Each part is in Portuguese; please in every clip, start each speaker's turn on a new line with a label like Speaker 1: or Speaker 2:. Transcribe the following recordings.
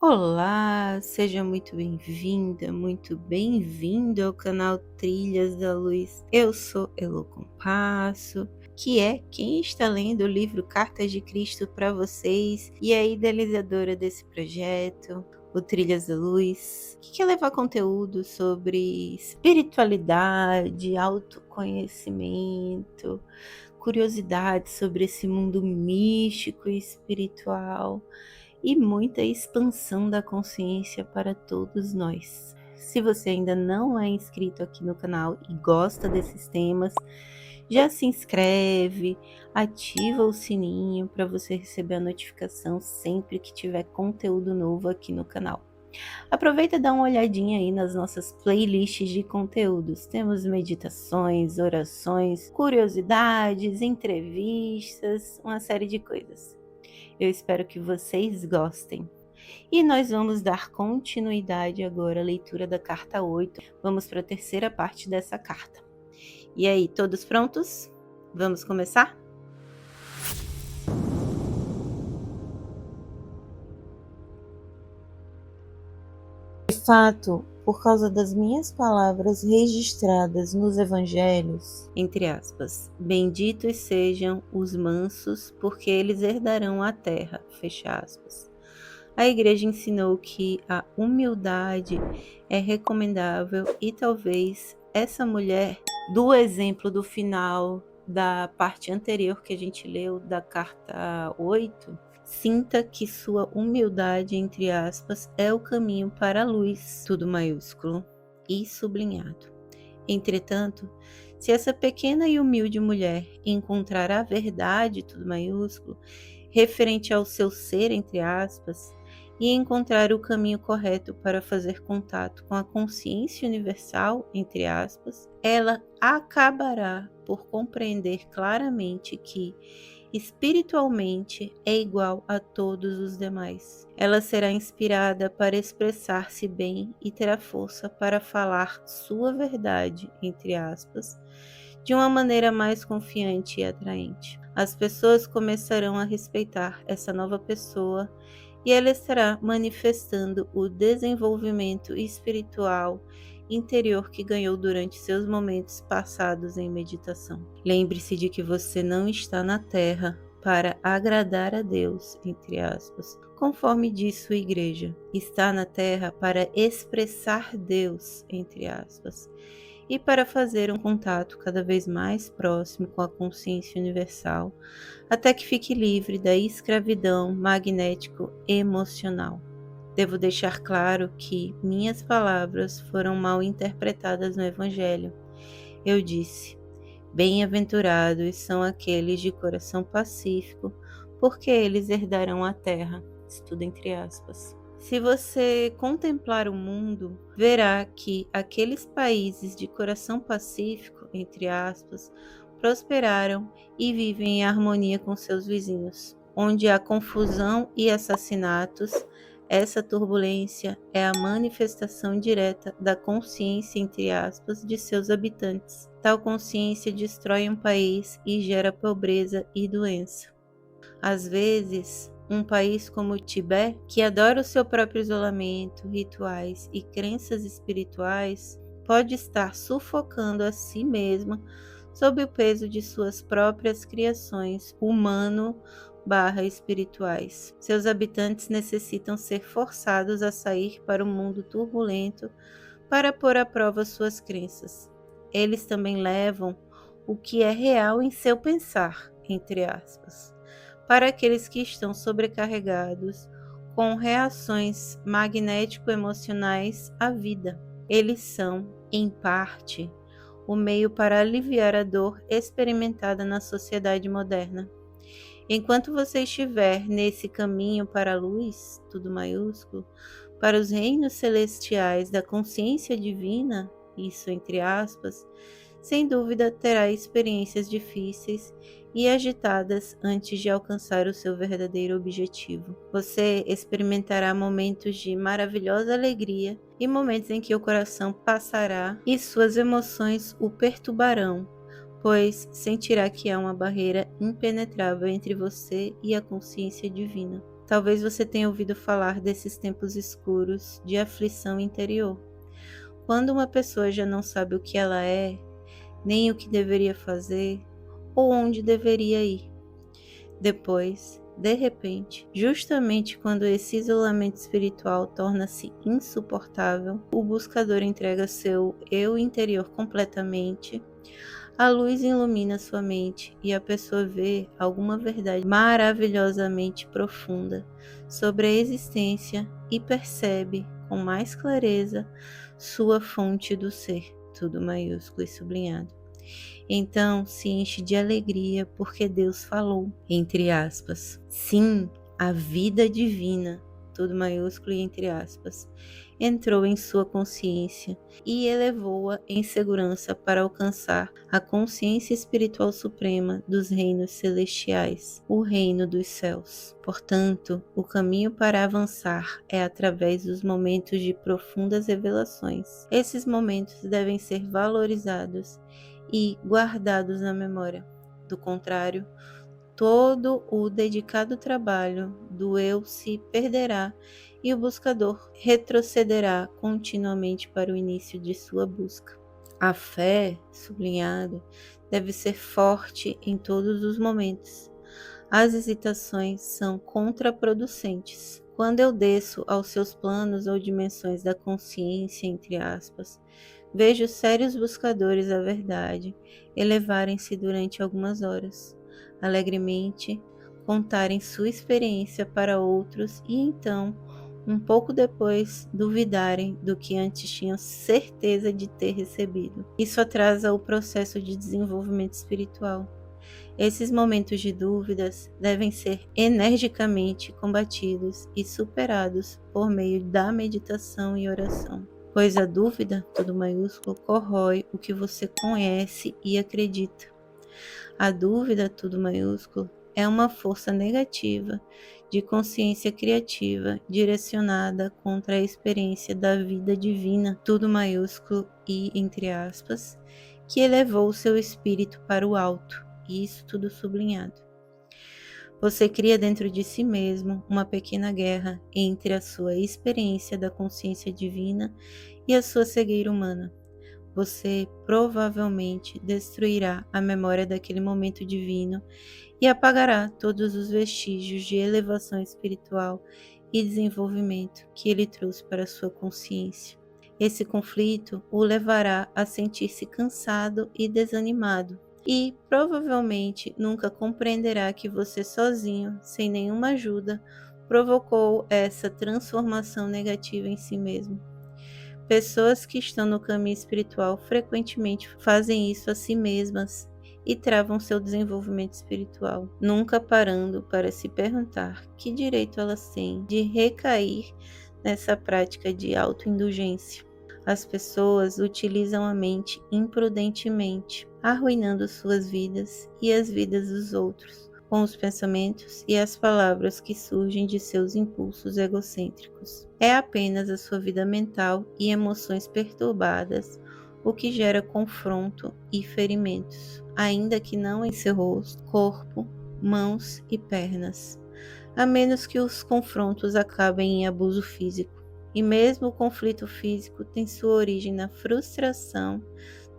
Speaker 1: Olá, seja muito bem-vinda, muito bem-vindo ao canal Trilhas da Luz. Eu sou Elo Compasso, que é quem está lendo o livro Cartas de Cristo para vocês e a idealizadora desse projeto, o Trilhas da Luz, que quer levar conteúdo sobre espiritualidade, autoconhecimento, curiosidade sobre esse mundo místico e espiritual e muita expansão da consciência para todos nós. Se você ainda não é inscrito aqui no canal e gosta desses temas, já se inscreve, ativa o sininho para você receber a notificação sempre que tiver conteúdo novo aqui no canal. Aproveita e dá uma olhadinha aí nas nossas playlists de conteúdos. Temos meditações, orações, curiosidades, entrevistas, uma série de coisas. Eu espero que vocês gostem. E nós vamos dar continuidade agora à leitura da carta 8. Vamos para a terceira parte dessa carta. E aí, todos prontos? Vamos começar? De fato, por causa das minhas palavras registradas nos evangelhos, entre aspas, benditos sejam os mansos, porque eles herdarão a terra, fecha aspas. A igreja ensinou que a humildade é recomendável e talvez essa mulher, do exemplo do final da parte anterior que a gente leu, da carta 8, sinta que sua humildade, entre aspas, é o caminho para a luz, tudo maiúsculo e sublinhado. Entretanto, se essa pequena e humilde mulher encontrar a verdade, tudo maiúsculo, referente ao seu ser, entre aspas, e encontrar o caminho correto para fazer contato com a consciência universal, entre aspas, ela acabará por compreender claramente que, espiritualmente, é igual a todos os demais. Ela será inspirada para expressar-se bem e terá força para falar sua verdade, entre aspas, de uma maneira mais confiante e atraente. As pessoas começarão a respeitar essa nova pessoa e ela estará manifestando o desenvolvimento espiritual interior que ganhou durante seus momentos passados em meditação. Lembre-se de que você não está na Terra para agradar a Deus, entre aspas, conforme diz sua igreja. Está na Terra para expressar Deus, entre aspas, e para fazer um contato cada vez mais próximo com a consciência universal, até que fique livre da escravidão magnético-emocional. Devo deixar claro que minhas palavras foram mal interpretadas no Evangelho. Eu disse: bem-aventurados são aqueles de coração pacífico, porque eles herdarão a terra. Isso tudo entre aspas. Se você contemplar o mundo, verá que aqueles países de coração pacífico, entre aspas, prosperaram e vivem em harmonia com seus vizinhos. Onde há confusão e assassinatos, essa turbulência é a manifestação direta da consciência, entre aspas, de seus habitantes. Tal consciência destrói um país e gera pobreza e doença. Às vezes, um país como o Tibete, que adora o seu próprio isolamento, rituais e crenças espirituais, pode estar sufocando a si mesma sob o peso de suas próprias criações humano/espirituais. Seus habitantes necessitam ser forçados a sair para o mundo turbulento para pôr à prova suas crenças. Eles também levam o que é real em seu pensar, entre aspas, para aqueles que estão sobrecarregados com reações magnético-emocionais à vida. Eles são, em parte, o meio para aliviar a dor experimentada na sociedade moderna. Enquanto você estiver nesse caminho para a luz, tudo maiúsculo, para os reinos celestiais da consciência divina, isso entre aspas, sem dúvida terá experiências difíceis e agitadas antes de alcançar o seu verdadeiro objetivo. Você experimentará momentos de maravilhosa alegria e momentos em que o coração passará e suas emoções o perturbarão, pois sentirá que há uma barreira impenetrável entre você e a consciência divina. Talvez você tenha ouvido falar desses tempos escuros de aflição interior. Quando uma pessoa já não sabe o que ela é, nem o que deveria fazer ou onde deveria ir. Depois, de repente, justamente quando esse isolamento espiritual torna-se insuportável, o buscador entrega seu eu interior completamente, a luz ilumina sua mente e a pessoa vê alguma verdade maravilhosamente profunda sobre a existência e percebe com mais clareza sua fonte do ser, tudo maiúsculo e sublinhado. Então se enche de alegria porque Deus falou, entre aspas. Sim, a vida divina, tudo maiúsculo e entre aspas, entrou em sua consciência e elevou-a em segurança para alcançar a consciência espiritual suprema dos reinos celestiais, o reino dos céus. Portanto, o caminho para avançar é através dos momentos de profundas revelações. Esses momentos devem ser valorizados e guardados na memória. Do contrário, todo o dedicado trabalho do eu se perderá e o buscador retrocederá continuamente para o início de sua busca. A fé, sublinhado, deve ser forte em todos os momentos. As hesitações são contraproducentes. Quando eu desço aos seus planos ou dimensões da consciência, entre aspas, vejo sérios buscadores da verdade elevarem-se durante algumas horas, alegremente contarem sua experiência para outros e então, um pouco depois, duvidarem do que antes tinham certeza de ter recebido. Isso atrasa o processo de desenvolvimento espiritual. Esses momentos de dúvidas devem ser energicamente combatidos e superados por meio da meditação e oração. Pois a dúvida, tudo maiúsculo, corrói o que você conhece e acredita. A dúvida, tudo maiúsculo, é uma força negativa de consciência criativa direcionada contra a experiência da vida divina, tudo maiúsculo e entre aspas, que elevou o seu espírito para o alto, e isso tudo sublinhado. Você cria dentro de si mesmo uma pequena guerra entre a sua experiência da consciência divina e a sua cegueira humana. Você provavelmente destruirá a memória daquele momento divino e apagará todos os vestígios de elevação espiritual e desenvolvimento que ele trouxe para a sua consciência. Esse conflito o levará a sentir-se cansado e desanimado, e provavelmente nunca compreenderá que você sozinho, sem nenhuma ajuda, provocou essa transformação negativa em si mesmo. Pessoas que estão no caminho espiritual frequentemente fazem isso a si mesmas e travam seu desenvolvimento espiritual, nunca parando para se perguntar que direito elas têm de recair nessa prática de autoindulgência. As pessoas utilizam a mente imprudentemente, arruinando suas vidas e as vidas dos outros, com os pensamentos e as palavras que surgem de seus impulsos egocêntricos. É apenas a sua vida mental e emoções perturbadas o que gera confronto e ferimentos, ainda que não em seu rosto, corpo, mãos e pernas, a menos que os confrontos acabem em abuso físico. E mesmo o conflito físico tem sua origem na frustração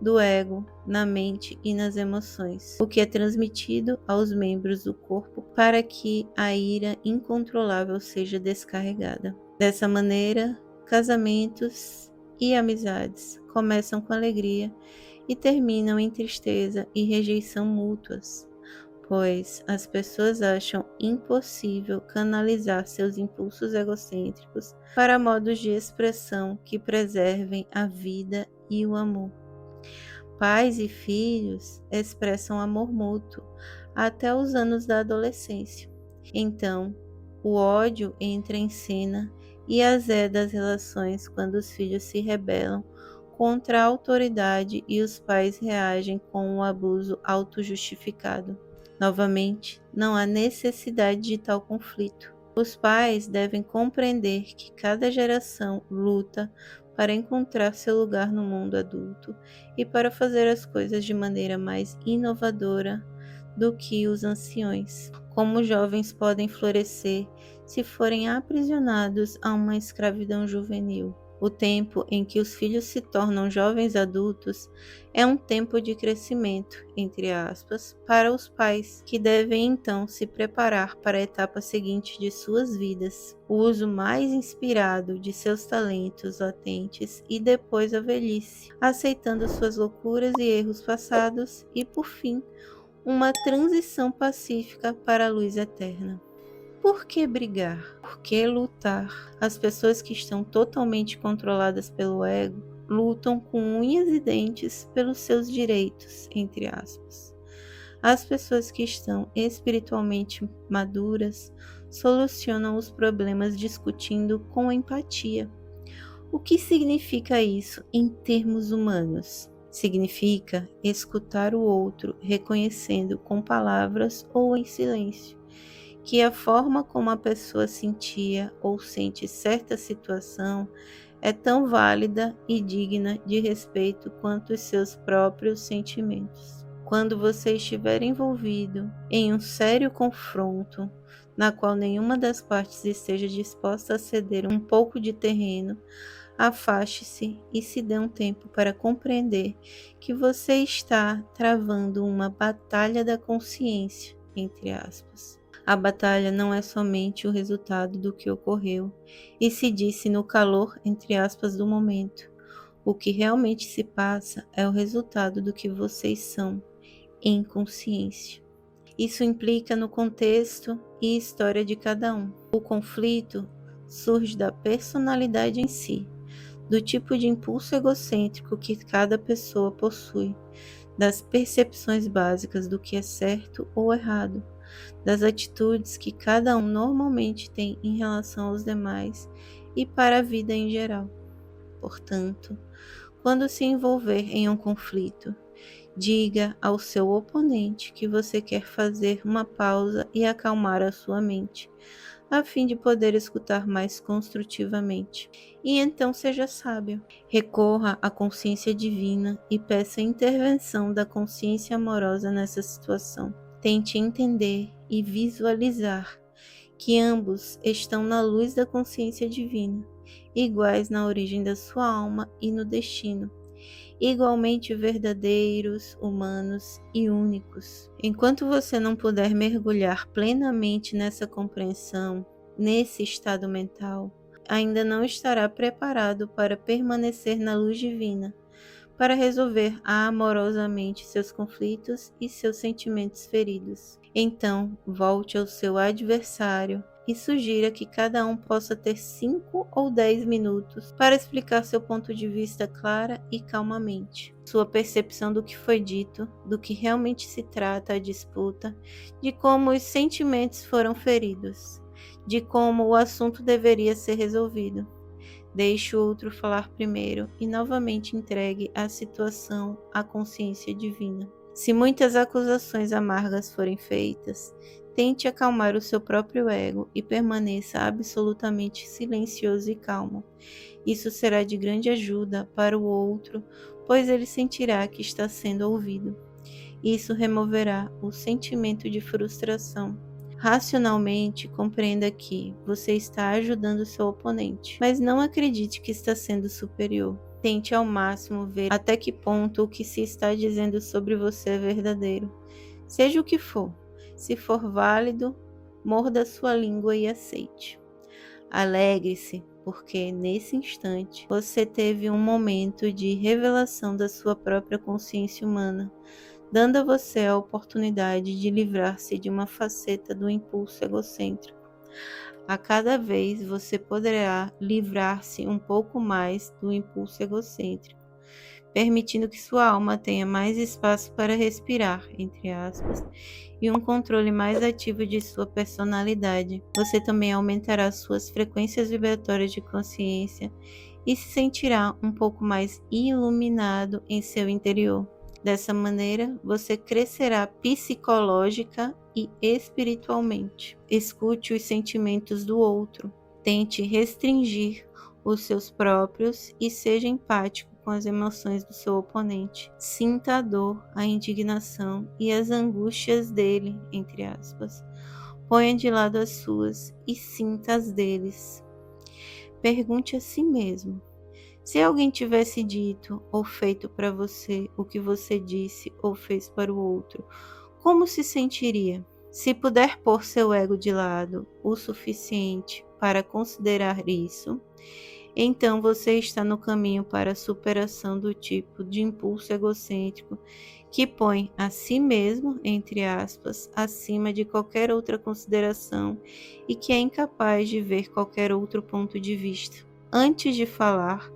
Speaker 1: do ego, na mente e nas emoções, o que é transmitido aos membros do corpo para que a ira incontrolável seja descarregada. Dessa maneira, casamentos e amizades começam com alegria e terminam em tristeza e rejeição mútuas, pois as pessoas acham impossível canalizar seus impulsos egocêntricos para modos de expressão que preservem a vida e o amor. Pais e filhos expressam amor mútuo até os anos da adolescência. Então, o ódio entra em cena e azeda as relações quando os filhos se rebelam contra a autoridade e os pais reagem com o abuso autojustificado. Novamente, não há necessidade de tal conflito. Os pais devem compreender que cada geração luta para encontrar seu lugar no mundo adulto e para fazer as coisas de maneira mais inovadora do que os anciões. como jovens podem florescer se forem aprisionados a uma escravidão juvenil. O tempo em que os filhos se tornam jovens adultos é um tempo de crescimento, entre aspas, para os pais, que devem então se preparar para a etapa seguinte de suas vidas, o uso mais inspirado de seus talentos latentes e depois a velhice, aceitando suas loucuras e erros passados e, por fim, uma transição pacífica para a luz eterna. Por que brigar? Por que lutar? As pessoas que estão totalmente controladas pelo ego lutam com unhas e dentes pelos seus direitos, entre aspas. As pessoas que estão espiritualmente maduras solucionam os problemas discutindo com empatia. O que significa isso em termos humanos? Significa escutar o outro, reconhecendo com palavras ou em silêncio que a forma como a pessoa sentia ou sente certa situação é tão válida e digna de respeito quanto os seus próprios sentimentos. Quando você estiver envolvido em um sério confronto, na qual nenhuma das partes esteja disposta a ceder um pouco de terreno, afaste-se e se dê um tempo para compreender que você está travando uma batalha da consciência, entre aspas. A batalha não é somente o resultado do que ocorreu e se disse no calor, entre aspas, do momento. O que realmente se passa é o resultado do que vocês são, em consciência. Isso implica no contexto e história de cada um. O conflito surge da personalidade em si, do tipo de impulso egocêntrico que cada pessoa possui, das percepções básicas do que é certo ou errado, das atitudes que cada um normalmente tem em relação aos demais e para a vida em geral. Portanto, quando se envolver em um conflito, diga ao seu oponente que você quer fazer uma pausa e acalmar a sua mente, a fim de poder escutar mais construtivamente. E então seja sábio. Recorra à consciência divina e peça a intervenção da consciência amorosa nessa situação. Tente entender e visualizar que ambos estão na luz da consciência divina, iguais na origem da sua alma e no destino, igualmente verdadeiros, humanos e únicos. Enquanto você não puder mergulhar plenamente nessa compreensão, nesse estado mental, ainda não estará preparado para permanecer na luz divina, para resolver amorosamente seus conflitos e seus sentimentos feridos. Então, volte ao seu adversário e sugira que cada um possa ter 5 ou 10 minutos para explicar seu ponto de vista clara e calmamente. Sua percepção do que foi dito, do que realmente se trata a disputa, de como os sentimentos foram feridos, de como o assunto deveria ser resolvido. Deixe o outro falar primeiro e novamente entregue a situação à consciência divina. Se muitas acusações amargas forem feitas, tente acalmar o seu próprio ego e permaneça absolutamente silencioso e calmo. Isso será de grande ajuda para o outro, pois ele sentirá que está sendo ouvido. Isso removerá o sentimento de frustração. Racionalmente, compreenda que você está ajudando seu oponente, mas não acredite que está sendo superior. Tente ao máximo ver até que ponto o que se está dizendo sobre você é verdadeiro. Seja o que for, se for válido, morda sua língua e aceite. Alegre-se, porque nesse instante você teve um momento de revelação da sua própria consciência humana, dando a você a oportunidade de livrar-se de uma faceta do impulso egocêntrico. A cada vez você poderá livrar-se um pouco mais do impulso egocêntrico, permitindo que sua alma tenha mais espaço para respirar, entre aspas, e um controle mais ativo de sua personalidade. Você também aumentará suas frequências vibratórias de consciência e se sentirá um pouco mais iluminado em seu interior. Dessa maneira, você crescerá psicológica e espiritualmente. Escute os sentimentos do outro. Tente restringir os seus próprios e seja empático com as emoções do seu oponente. Sinta a dor, a indignação e as angústias dele, entre aspas. Ponha de lado as suas e sinta as deles. Pergunte a si mesmo: se alguém tivesse dito ou feito para você o que você disse ou fez para o outro, como se sentiria? Se puder pôr seu ego de lado o suficiente para considerar isso, então você está no caminho para a superação do tipo de impulso egocêntrico que põe a si mesmo, entre aspas, acima de qualquer outra consideração e que é incapaz de ver qualquer outro ponto de vista. Antes de falar,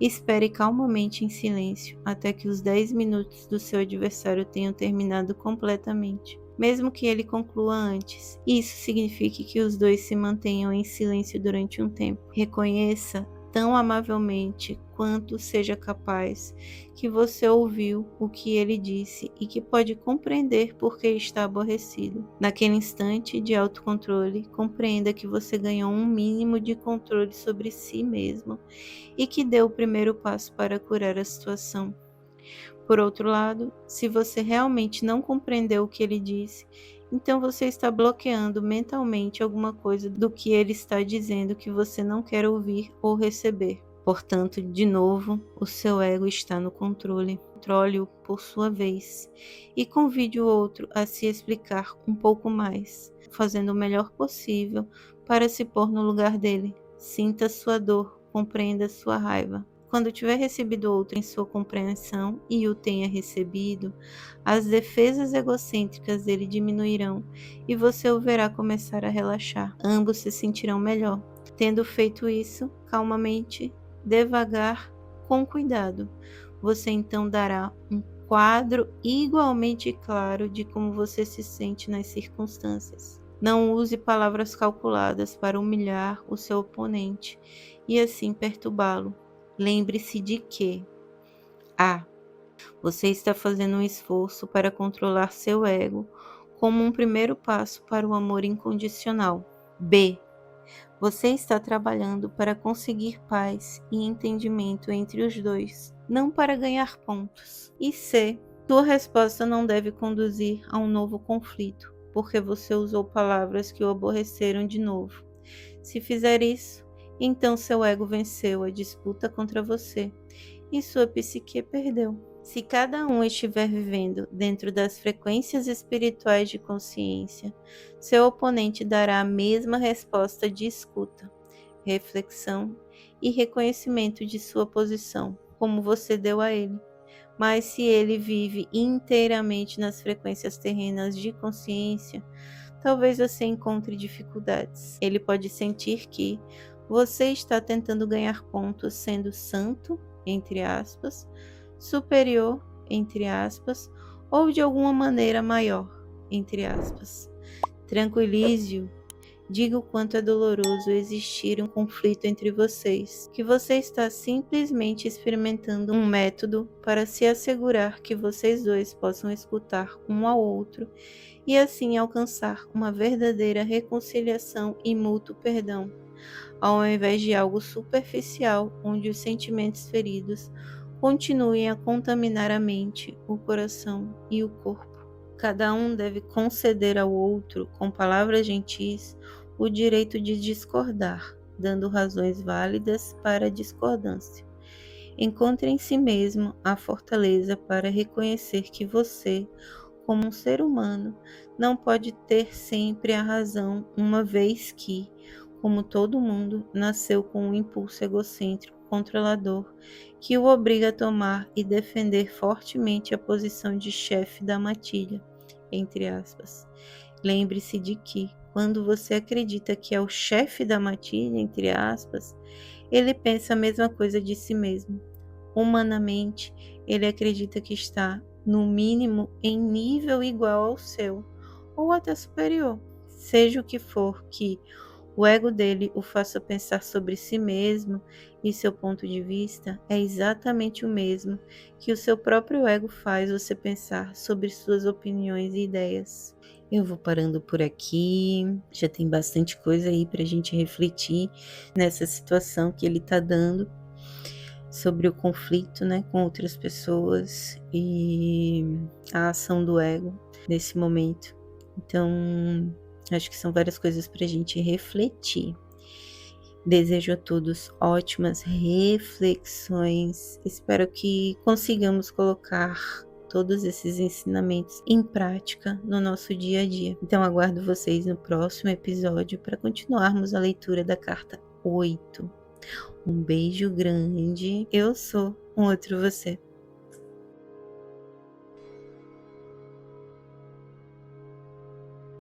Speaker 1: espere calmamente em silêncio até que os 10 minutos do seu adversário tenham terminado completamente, mesmo que ele conclua antes. Isso significa que os dois se mantenham em silêncio durante um tempo. Reconheça tão amavelmente quanto seja capaz que você ouviu o que ele disse e que pode compreender por que está aborrecido. Naquele instante de autocontrole, compreenda que você ganhou um mínimo de controle sobre si mesmo e que deu o primeiro passo para curar a situação. Por outro lado, se você realmente não compreendeu o que ele disse, então você está bloqueando mentalmente alguma coisa do que ele está dizendo que você não quer ouvir ou receber. Portanto, de novo, o seu ego está no controle. Controle-o por sua vez e convide o outro a se explicar um pouco mais, fazendo o melhor possível para se pôr no lugar dele. Sinta sua dor, compreenda sua raiva. Quando tiver recebido outro em sua compreensão e o tenha recebido, as defesas egocêntricas dele diminuirão e você o verá começar a relaxar. Ambos se sentirão melhor. Tendo feito isso, calmamente, devagar, com cuidado, você então dará um quadro igualmente claro de como você se sente nas circunstâncias. Não use palavras calculadas para humilhar o seu oponente e assim perturbá-lo. Lembre-se de que A. Você está fazendo um esforço para controlar seu ego como um primeiro passo para o amor incondicional. B. Você está trabalhando para conseguir paz e entendimento entre os dois, não para ganhar pontos. E C. Sua resposta não deve conduzir a um novo conflito, porque você usou palavras que o aborreceram de novo. Se fizer isso, então seu ego venceu a disputa contra você e sua psique perdeu. Se cada um estiver vivendo dentro das frequências espirituais de consciência, seu oponente dará a mesma resposta de escuta, reflexão e reconhecimento de sua posição, como você deu a ele. Mas se ele vive inteiramente nas frequências terrenas de consciência, talvez você encontre dificuldades. Ele pode sentir que você está tentando ganhar pontos sendo santo, entre aspas, superior, entre aspas, ou de alguma maneira maior, entre aspas. Tranquilize-o. Diga o quanto é doloroso existir um conflito entre vocês, que você está simplesmente experimentando um método para se assegurar que vocês dois possam escutar um ao outro e assim alcançar uma verdadeira reconciliação e mútuo perdão, ao invés de algo superficial onde os sentimentos feridos continuem a contaminar a mente, o coração e o corpo. Cada um deve conceder ao outro, com palavras gentis, o direito de discordar, dando razões válidas para a discordância. Encontre em si mesmo a fortaleza para reconhecer que você, como um ser humano, não pode ter sempre a razão, uma vez que, como todo mundo, nasceu com um impulso egocêntrico controlador que o obriga a tomar e defender fortemente a posição de chefe da matilha, entre aspas. Lembre-se de que, quando você acredita que é o chefe da matilha, entre aspas, ele pensa a mesma coisa de si mesmo. Humanamente, ele acredita que está, no mínimo, em nível igual ao seu, ou até superior. Seja o que for que o ego dele o faça pensar sobre si mesmo e seu ponto de vista, é exatamente o mesmo que o seu próprio ego faz você pensar sobre suas opiniões e ideias. Eu vou parando por aqui, já tem bastante coisa aí para a gente refletir nessa situação que ele está dando sobre o conflito, né, com outras pessoas e a ação do ego nesse momento. Então, Acho que são várias coisas para a gente refletir. Desejo a todos ótimas reflexões. Espero que consigamos colocar todos esses ensinamentos em prática no nosso dia a dia. Então, aguardo vocês no próximo episódio para continuarmos a leitura da carta 8. Um beijo grande. Eu sou um outro você.